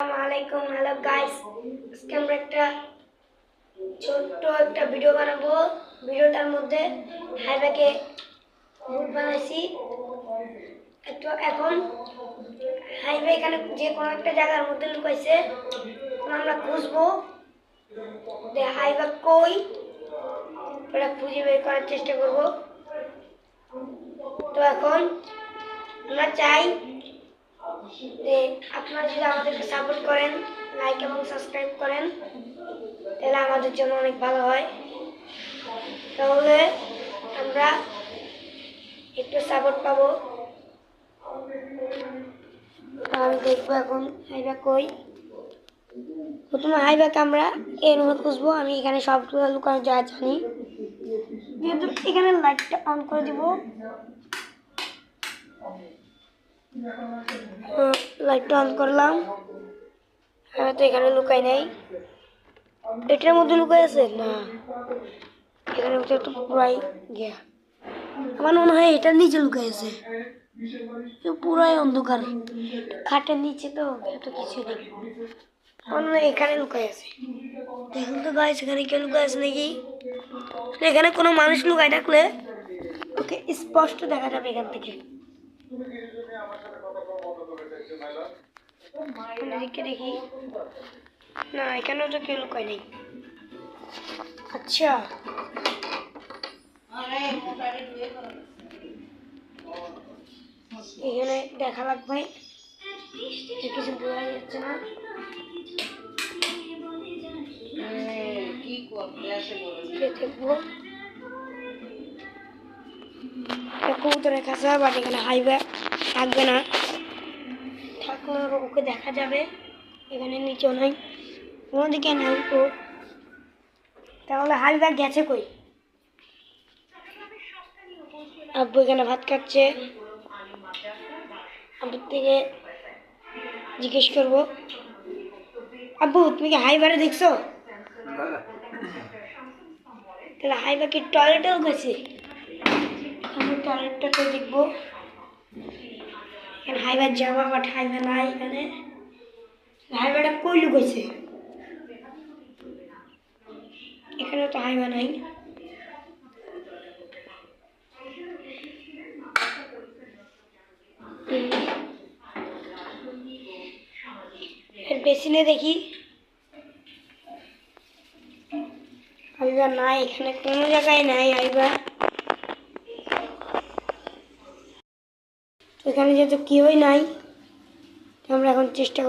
আসসালামাইকুম hello guys, আজকে আমরা ছোট্ট একটা ভিডিও বানাবো। ভিডিওটার মধ্যে হাইবাকে ভূত বানাইছি। এখন হাইবা এখানে যে কোনো একটা জায়গার মধ্যে লুকাইছে। আমরা খুঁজবো যে হাইবা কই, ওটা খুঁজে বের করার চেষ্টা করব। তো এখন আমরা চাই যে আপনারা যদি আমাদেরকে সাপোর্ট করেন, লাইক এবং সাবস্ক্রাইব করেন, তাহলে আমাদের জন্য অনেক ভালো হয়। তাহলে আমরা একটু সাপোর্ট পাবো। আমি দেখবো এখন হাইবা কই। প্রথমে হাইবাকে আমরা এই রুমে খুঁজবো। আমি এখানে সবগুলো লুকানো যা জানি, যেহেতু এখানে লাইটটা অন করে দিব। লাইটটা অন করলাম। আমি তো এখানে লুকাই নাই। এটার মধ্যে লুকাই আছে না, এখানে একটু পুরাই গিয়া আমার মনে হয় এটার নিচে লুকাই আছে। পুরাই অন্ধকার, খাটের নিচে তো এত কিছু নেই। মনে হয় এখানে লুকাই আছে। দেখুন তো গাইস, এখানে কেউ লুকাই আছে নাকি? এখানে কোনো মানুষ লুকাই থাকলে ওকে স্পষ্ট দেখা যাবে এখান থেকে। দেখি না, এখানেও তো কেউ লুকাই নেই। আচ্ছা, এখানে দেখা লাগবে, কিছু বোঝা যাচ্ছে না। দেখবো কবুতরের কাছে, বাট এখানে হাইবা থাকবে না, থাকলে ওকে দেখা যাবে। এখানে নিচেও নাই, ওদিকে নাই। তো তাহলে হাইবা গেছে কই? আব্বু এখানে ভাত খাচ্ছে। আব্বুর থেকে জিজ্ঞেস করবো, আব্বু তুমি কি হাইবারে দেখছো? তাহলে হাইবা কি টয়লেটেও গেছে? আমি টয়লেটটাকে দেখবো। এখানে হাইবার যাওয়া, বাট হাইবা নাই এখানে। হাইবাটা কই লুকাইছে? এখানে তো হাইবা নাই। বেসিনে দেখি, হাইবা নাই, এখানে কোনো জায়গায় নাই হাইবা। এখানে যেহেতু কেউই নাই, আমরা এখন চেষ্টা